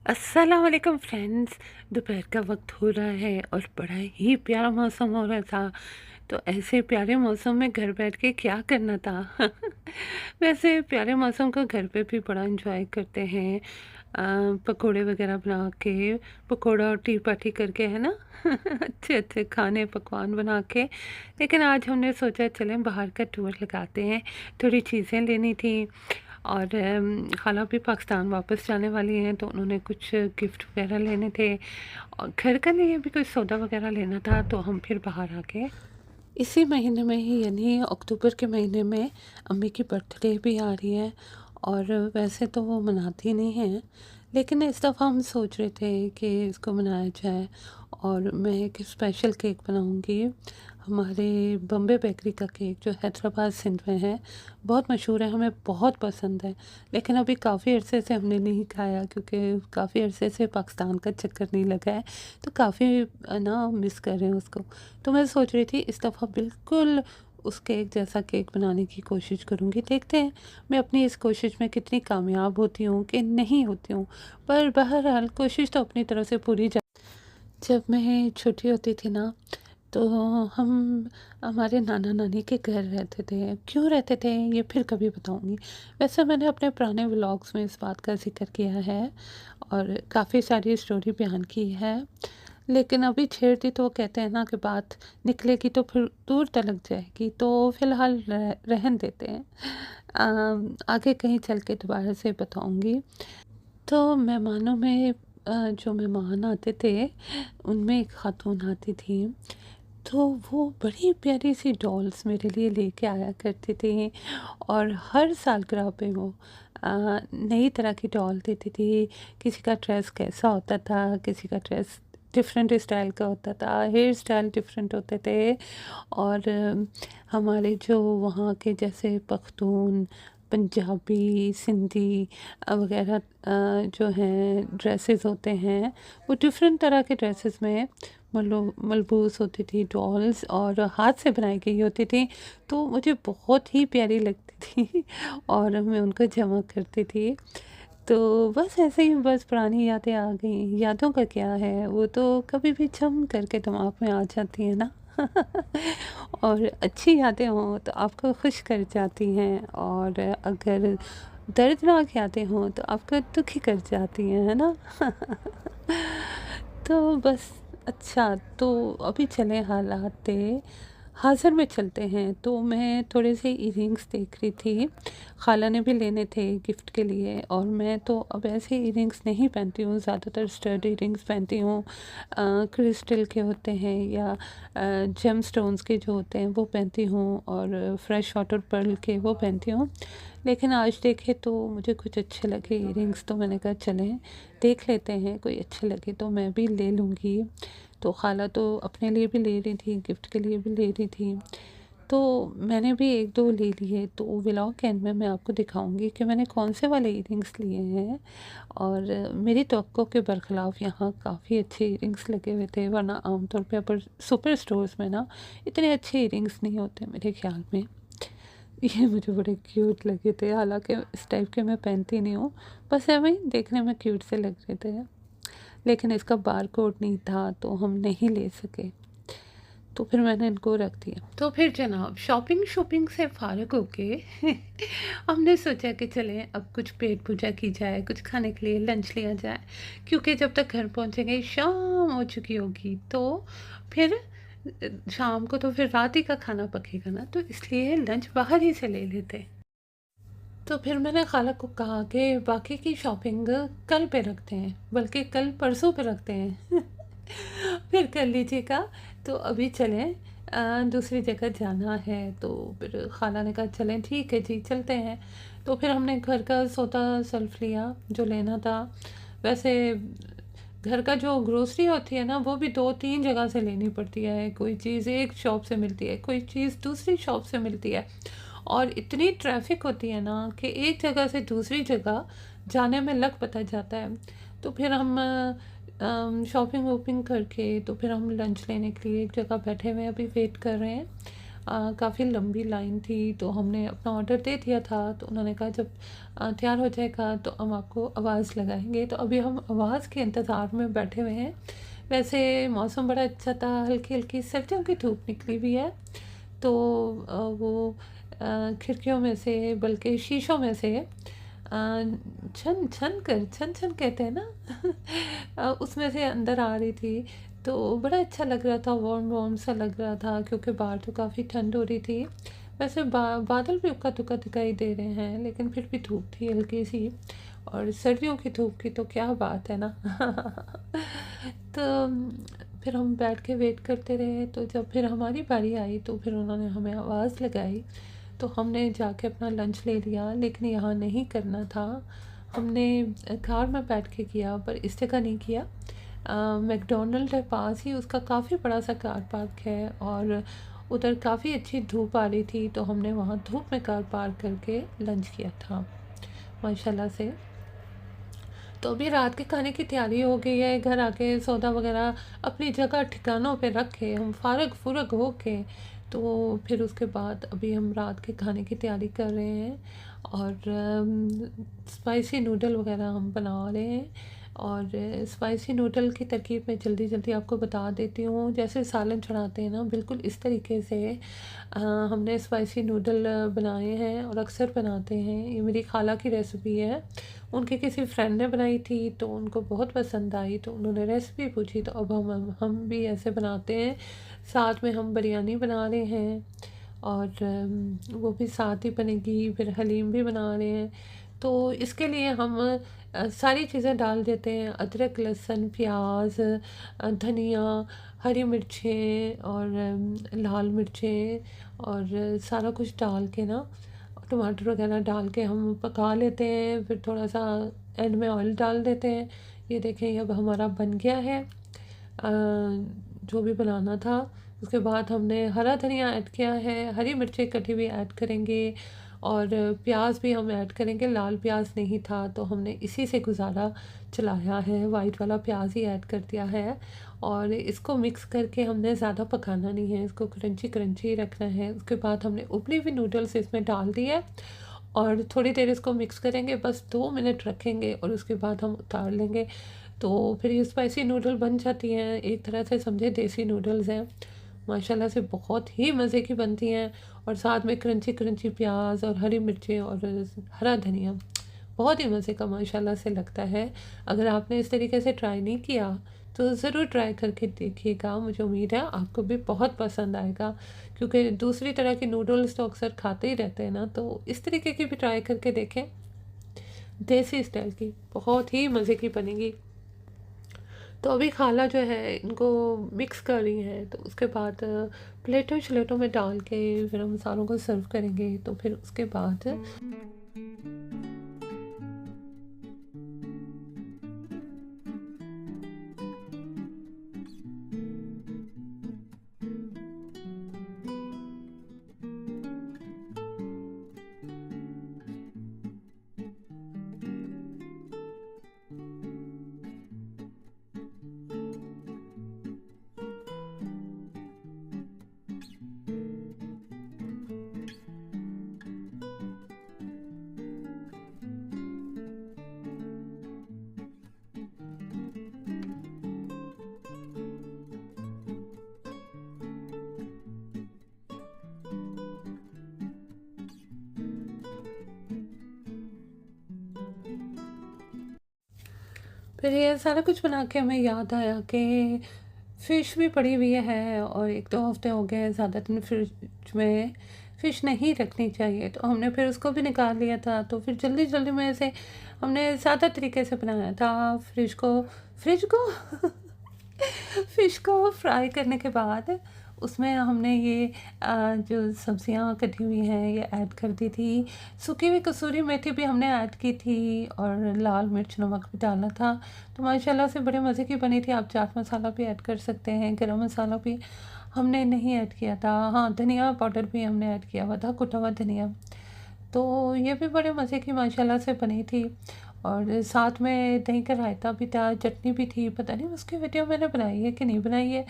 अस्सलाम वालेकुम फ्रेंड्स। दोपहर का वक्त हो रहा है और बड़ा ही प्यारा मौसम हो रहा था। तो ऐसे प्यारे मौसम में घर बैठ के क्या करना था। वैसे प्यारे मौसम को घर पे भी बड़ा एंजॉय करते हैं। पकोड़े वगैरह बना के, पकोड़ा और टी पार्टी करके, है ना। अच्छे अच्छे खाने पकवान बना के। लेकिन आज हमने सोचा चलें बाहर का टूर लगाते हैं। थोड़ी चीज़ें लेनी थी और खाला भी पाकिस्तान वापस जाने वाली हैं, तो उन्होंने कुछ गिफ्ट वगैरह लेने थे और घर के लिए भी कुछ सौदा वगैरह लेना था। तो हम फिर बाहर आ गए। इसी महीने में ही यानी अक्टूबर के महीने में अम्मी की बर्थडे भी आ रही है। और वैसे तो वो मनाती नहीं हैं, लेकिन इस दफ़ा हम सोच रहे थे कि इसको मनाया जाए। और मैं एक स्पेशल केक बनाऊंगी। हमारे बम्बे बेकरी का केक जो हैदराबाद सिंध में है, बहुत मशहूर है, हमें बहुत पसंद है। लेकिन अभी काफ़ी अरसे से हमने नहीं खाया, क्योंकि काफ़ी अरसे से पाकिस्तान का चक्कर नहीं लगा है। तो काफ़ी ना मिस कर रहे हैं उसको। तो मैं सोच रही थी इस दफ़ा बिल्कुल उस केक जैसा केक बनाने की कोशिश करूँगी। देखते हैं मैं अपनी इस कोशिश में कितनी कामयाब होती हूँ कि नहीं होती हूँ। पर बहरहाल कोशिश तो अपनी तरफ से पूरी जा। जब मैं छोटी होती थी ना, तो हम हमारे नाना नानी के घर रहते थे। क्यों रहते थे ये फिर कभी बताऊंगी। वैसे मैंने अपने पुराने व्लॉग्स में इस बात का जिक्र किया है और काफ़ी सारी स्टोरी बयान की है। लेकिन अभी छेड़ दी तो वो कहते हैं ना कि बात निकलेगी तो फिर दूर तलक जाएगी, तो फ़िलहाल रहन देते हैं। आगे कहीं चल के दोबारा से बताऊंगी। तो मेहमानों में जो मेहमान आते थे, उनमें एक खातून आती थी। तो वो बड़ी प्यारी सी डॉल्स मेरे लिए लेके आया करती थी और हर सालगिरह पे वो नई तरह की डॉल देती थी। किसी का ड्रेस कैसा होता था, किसी का ड्रेस डिफरेंट स्टाइल का होता था, हेयर स्टाइल डिफरेंट होते थे। और हमारे जो वहाँ के जैसे पख्तून, पंजाबी, सिंधी वगैरह जो हैं ड्रेसेस होते हैं, वो डिफरेंट तरह के ड्रेसेस में मलबूस होती थी डॉल्स और हाथ से बनाई गई होती थी। तो मुझे बहुत ही प्यारी लगती थी और मैं उनको जमा करती थी। तो बस ऐसे ही बस पुरानी यादें आ गई। यादों का क्या है, वो तो कभी भी जम करके दिमाग में आ जाती है ना। और अच्छी यादें हों तो आपको खुश कर जाती हैं, और अगर दर्दनाक यादें हों तो आपको दुखी कर जाती हैं, है ना। तो बस अच्छा, तो अभी चलें हालात हाज़िर में चलते हैं। तो मैं थोड़े से इयररिंग्स देख रही थी, खाला ने भी लेने थे गिफ्ट के लिए। और मैं तो अब ऐसे इयररिंग्स नहीं पहनती हूँ, ज़्यादातर स्टड इयररिंग्स पहनती हूँ। क्रिस्टल के होते हैं या जेम स्टोन्स के जो होते हैं वो पहनती हूँ, और फ्रेश वाटर पर्ल के वो पहनती हूँ। लेकिन आज देखे तो मुझे कुछ अच्छे लगे इयररिंग्स, तो मैंने कहा चलें देख लेते हैं, कोई अच्छे लगे तो मैं भी ले लूँगी। तो खाला तो अपने लिए भी ले रही थी, गिफ्ट के लिए भी ले रही थी। तो मैंने भी 1-2 ले लिए, तो व्लॉग के एंड में मैं आपको दिखाऊँगी कि मैंने कौन से वाले इयररिंग्स लिए हैं। और मेरी तवक्को के बरखिलाफ़ यहाँ काफ़ी अच्छे इयररिंग्स लगे हुए थे, वरना आमतौर पे अपर सुपर स्टोर्स में ना इतने अच्छे इयररिंग्स नहीं होते मेरे ख़्याल में। ये मुझे बड़े क्यूट लगे थे, हालाँकि इस टाइप के मैं पहनती नहीं हूँ, बस ऐवें ही देखने में क्यूट से लग रहे थे। लेकिन इसका बारकोड नहीं था तो हम नहीं ले सके, तो फिर मैंने इनको रख दिया। तो फिर जनाब शॉपिंग शॉपिंग से फ़ारिग होके हमने सोचा कि चलें अब कुछ पेट पूजा की जाए, कुछ खाने के लिए लंच लिया जाए, क्योंकि जब तक घर पहुँचेंगे शाम हो चुकी होगी। तो फिर शाम को तो फिर रात ही का खाना पकेगा ना, तो इसलिए लंच बाहर ही से ले लेते। तो फिर मैंने खाला को कहा कि बाकी की शॉपिंग कल पे रखते हैं, बल्कि कल परसों पे रखते हैं। फिर कर लीजिएगा। तो अभी चलें, दूसरी जगह जाना है। तो फिर खाला ने कहा चलें ठीक है जी चलते हैं। तो फिर हमने घर का सौदा सल्फ लिया जो लेना था। वैसे घर का जो ग्रोसरी होती है ना, वो भी 2-3 जगह से लेनी पड़ती है। कोई चीज़ एक शॉप से मिलती है, कोई चीज़ दूसरी शॉप से मिलती है, और इतनी ट्रैफिक होती है ना कि एक जगह से दूसरी जगह जाने में लग पता जाता है। तो फिर हम शॉपिंग वॉपिंग करके तो फिर हम लंच लेने के लिए एक जगह बैठे हुए हैं, अभी वेट कर रहे हैं। काफ़ी लंबी लाइन थी, तो हमने अपना ऑर्डर दे दिया था। तो उन्होंने कहा जब तैयार हो जाएगा तो हम आपको आवाज़ लगाएंगे। तो अभी हम आवाज़ के इंतज़ार में बैठे हुए हैं। वैसे मौसम बड़ा अच्छा था, हल्की हल्की सर्दियों की धूप निकली हुई है। तो वो खिड़कियों में से, बल्कि शीशों में से छन छन कर, छन छन कहते हैं ना उसमें से अंदर आ रही थी। तो बड़ा अच्छा लग रहा था, वार्म वार्म सा लग रहा था, क्योंकि बाहर तो काफ़ी ठंड हो रही थी। वैसे बादल भी उक्का दुक्का दिखाई दे रहे हैं, लेकिन फिर भी धूप थी हल्की सी। और सर्दियों की धूप की तो क्या बात है ना तो फिर हम बैठ के वेट करते रहे। तो जब फिर हमारी बारी आई तो फिर उन्होंने हमें आवाज़ लगाई। तो हमने जाके अपना लंच ले लिया, लेकिन यहाँ नहीं करना था। हमने कार में बैठ के किया, पर इस जगह नहीं किया। मैकडॉनल्ड है पास ही, उसका काफ़ी बड़ा सा कार पार्क है, और उधर काफ़ी अच्छी धूप आ रही थी, तो हमने वहाँ धूप में कार पार्क करके लंच किया था माशाल्लाह से। तो अभी रात के खाने की तैयारी हो गई है, घर आके सौदा वगैरह अपनी जगह ठिकानों पे रखे हम फारग फुरग हो के। तो फिर उसके बाद अभी हम रात के खाने की तैयारी कर रहे हैं, और स्पाइसी नूडल वगैरह हम बना रहे हैं। और स्पाइसी नूडल की तरकीब मैं जल्दी जल्दी आपको बता देती हूँ। जैसे सालन चढ़ाते हैं ना, बिल्कुल इस तरीके से हमने स्पाइसी नूडल बनाए हैं, और अक्सर बनाते हैं। ये मेरी खाला की रेसिपी है, उनके किसी फ्रेंड ने बनाई थी तो उनको बहुत पसंद आई, तो उन्होंने रेसिपी पूछी। तो अब हम भी ऐसे बनाते हैं। साथ में हम बिरयानी बना रहे हैं, और वो भी साथ ही बनेगी। फिर हलीम भी बना रहे हैं। तो इसके लिए हम सारी चीज़ें डाल देते हैं, अदरक लहसुन प्याज धनिया, हरी मिर्चें और लाल मिर्चें, और सारा कुछ डाल के ना, टमाटर वगैरह डाल के हम पका लेते हैं। फिर थोड़ा सा एंड में ऑयल डाल देते हैं। ये देखें अब हमारा बन गया है जो भी बनाना था। उसके बाद हमने हरा धनिया ऐड किया है, हरी मिर्चें कटी हुई ऐड करेंगे, और प्याज भी हम ऐड करेंगे। लाल प्याज नहीं था तो हमने इसी से गुजारा चलाया है, वाइट वाला प्याज ही ऐड कर दिया है। और इसको मिक्स करके हमने ज़्यादा पकाना नहीं है, इसको क्रंची क्रंची रखना है। उसके बाद हमने उबली हुई नूडल्स इसमें डाल दी है, और थोड़ी देर इसको मिक्स करेंगे, बस 2 मिनट रखेंगे, और उसके बाद हम उतार लेंगे। तो फिर ये स्पाइसी नूडल बन जाती हैं, एक तरह से समझे देसी नूडल्स हैं। माशाल्लाह से बहुत ही मज़े की बनती हैं, और साथ में क्रंची क्रंची प्याज और हरी मिर्चें और हरा धनिया, बहुत ही मज़े का माशाल्लाह से लगता है। अगर आपने इस तरीके से ट्राई नहीं किया तो ज़रूर ट्राई करके देखिएगा, मुझे उम्मीद है आपको भी बहुत पसंद आएगा। क्योंकि दूसरी तरह की नूडल्स तो अक्सर खाते ही रहते हैं ना, तो इस तरीके की भी ट्राई करके देखें, देसी स्टाइल की बहुत ही मज़े की बनेगी। तो अभी खाला जो है इनको मिक्स कर रही हैं, तो उसके बाद प्लेटों श्लेटों में डाल के फिर हम सारों को सर्व करेंगे। तो फिर उसके बाद फिर ये सारा कुछ बना के हमें याद आया कि फ़िश भी पड़ी हुई है, और 1-2 हफ़्ते हो गए ज़्यादा दिन फ्रिज में फ़िश नहीं रखनी चाहिए। तो हमने फिर उसको भी निकाल लिया था। तो फिर जल्दी-जल्दी में ऐसे हमने सादा तरीके से बनाया था। फ्रिज को फ़िश को फ्राई करने के बाद उसमें हमने ये जो सब्जियां कटी हुई हैं ये ऐड कर दी थी। सूखी हुई कसूरी मेथी भी हमने ऐड की थी, और लाल मिर्च नमक भी डाला था। तो माशाल्लाह से बड़े मज़े की बनी थी। आप चाट मसाला भी ऐड कर सकते हैं, गरम मसाला भी हमने नहीं ऐड किया था। हाँ, धनिया पाउडर भी हमने ऐड किया हुआ था, कुटा हुआ धनिया। तो ये भी बड़े मज़े की माशाल्लाह से बनी थी। और साथ में दही का रायता भी था, चटनी भी थी। पता नहीं उसकी वीडियो मैंने बनाई है कि नहीं बनाई है,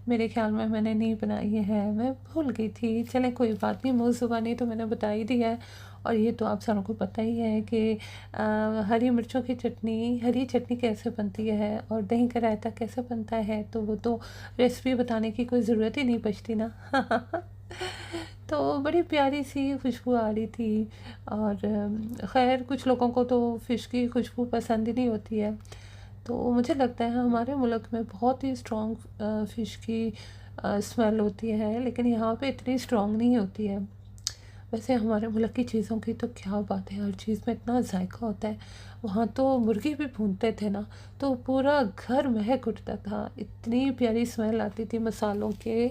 मेरे ख़्याल में मैंने नहीं बनाई है, मैं भूल गई थी। चलें कोई बात नहीं, मुँह ज़ुबानी तो मैंने बता ही दिया है। और ये तो आप सबों को पता ही है कि हरी मिर्चों की चटनी, हरी चटनी कैसे बनती है और दही का रायता कैसे बनता है, तो वो तो रेसिपी बताने की कोई ज़रूरत ही नहीं बचती ना। तो बड़ी प्यारी सी खुशबू आ रही थी। और ख़ैर कुछ लोगों को तो फ़िश की खुशबू पसंद ही नहीं होती है। तो मुझे लगता है हमारे मुल्क में बहुत ही स्ट्रॉन्ग फ़िश की स्मेल होती है, लेकिन यहाँ पे इतनी स्ट्रॉन्ग नहीं होती है। वैसे हमारे मुल्क की चीज़ों की तो क्या बात है, हर चीज़ में इतना जायका होता है। वहाँ तो मुर्गी भी भूनते थे ना, तो पूरा घर महक उठता था, इतनी प्यारी स्मेल आती थी मसालों के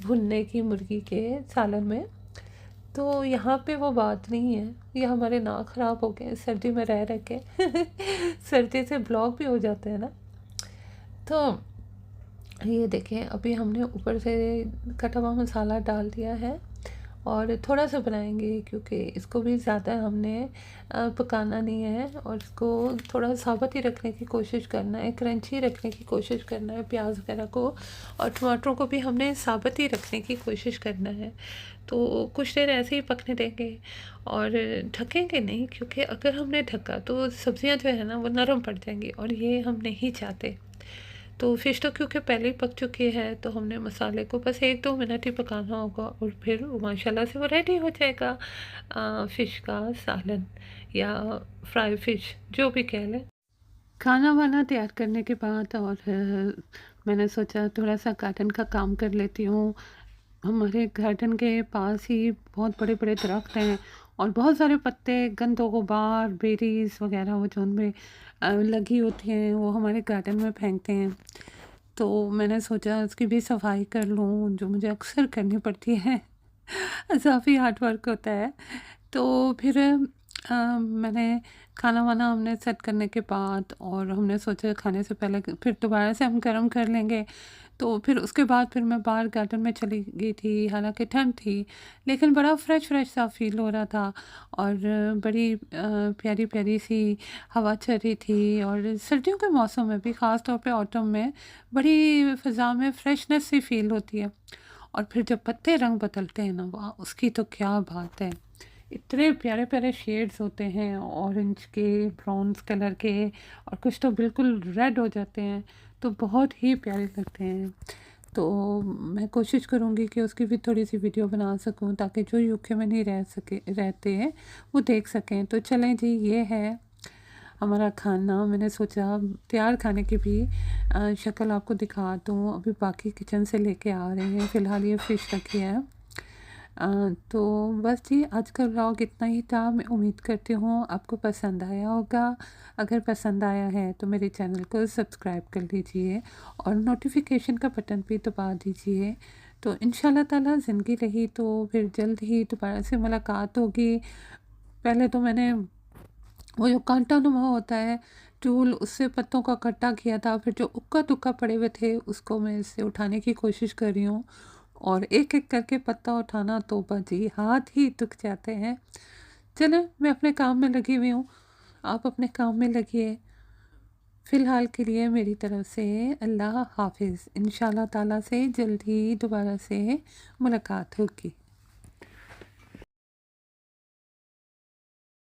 भुनने की मुर्गी के सालन में। तो यहाँ पे वो बात नहीं है, ये हमारे नाक ख़राब हो गए सर्दी में रह के। सर्दी से ब्लॉक भी हो जाते हैं ना। तो ये देखें, अभी हमने ऊपर से कटा हुआ मसाला डाल दिया है और थोड़ा सा बनाएंगे, क्योंकि इसको भी ज़्यादा हमने पकाना नहीं है और इसको थोड़ा साबुत ही रखने की कोशिश करना है, क्रंची रखने की कोशिश करना है प्याज वगैरह को, और टमाटरों को भी हमने साबुत ही रखने की कोशिश करना है। तो कुछ देर ऐसे ही पकने देंगे और ढकेंगे नहीं, क्योंकि अगर हमने ढका तो सब्ज़ियाँ जो है ना वो नरम पड़ जाएंगी और ये हम नहीं चाहते। तो फ़िश तो क्योंकि पहले ही पक चुकी है, तो हमने मसाले को बस 1-2 मिनट ही पकाना होगा और फिर माशाल्लाह से वो रेडी हो जाएगा। फ़िश का सालन या फ्राई फ़िश जो भी कह लें। खाना वाना तैयार करने के बाद और मैंने सोचा थोड़ा-सा गार्डन का काम कर लेती हूँ। हमारे गार्डन के पास ही बहुत बड़े-बड़े दरख्त हैं और बहुत सारे पत्ते, गंदोगुबार, बेरीज़ वग़ैरह वो जो उनमें लगी होती हैं, वो हमारे गार्डन में फेंकते हैं। तो मैंने सोचा उसकी भी सफाई कर लूँ, जो मुझे अक्सर करनी पड़ती है। काफ़ी हार्ड वर्क होता है। तो फिर मैंने खाना-वाना हमने सेट करने के बाद और हमने सोचा खाने से पहले फिर दोबारा से हम गरम कर लेंगे। तो फिर उसके बाद फिर मैं बाहर गार्डन में चली गई थी, हालाँकि ठंड थी, लेकिन बड़ा फ्रेश-फ्रेश सा फ़ील हो रहा था और बड़ी प्यारी-प्यारी सी हवा चल रही थी। और सर्दियों के मौसम में भी ख़ास तौर पे ऑटम में बड़ी फ़िज़ा में फ्रेशनेस सी फ़ील होती है। और फिर जब पत्ते रंग बदलते हैं ना, वाह! उसकी तो क्या बात है। इतने प्यारे-प्यारे शेड्स होते हैं, ऑरेंज के, ब्राउन्स कलर के और कुछ तो बिल्कुल रेड हो जाते हैं, तो बहुत ही प्यारे लगते हैं। तो मैं कोशिश करूँगी कि उसकी भी थोड़ी-सी वीडियो बना सकूँ, ताकि जो यूके में नहीं रहते हैं, वो देख सकें। तो चलें जी, ये है हमारा खाना। मैंने सोचा तैयार खाने की भी शक्ल आपको दिखा दूँ। अभी बाकी किचन से लेके आ रहे हैं, फ़िलहाल ये फ़िश रखी है। तो बस जी, आज का व्लॉग इतना ही था। मैं उम्मीद करती हूँ आपको पसंद आया होगा। अगर पसंद आया है तो मेरे चैनल को सब्सक्राइब कर लीजिए और नोटिफिकेशन का बटन भी दबा दीजिए। तो इंशाल्लाह ताला ज़िंदगी रही तो फिर जल्द ही दोबारा से मुलाकात होगी। पहले तो मैंने वो जो कांटानुमा होता है टूल, उससे पत्तों का इकट्ठा किया था, फिर जो उक्का-दुक्का पड़े हुए थे उसको मैं इससे उठाने की कोशिश कर रही हूँ। और एक-एक करके पत्ता उठाना तौबा जी, हाथ ही दुख जाते हैं। चलें, मैं अपने काम में लगी हुई हूँ, आप अपने काम में लगिए। फ़िलहाल के लिए मेरी तरफ से अल्लाह हाफ़िज़। इंशाल्लाह ताला से जल्द ही दोबारा से मुलाकात होगी।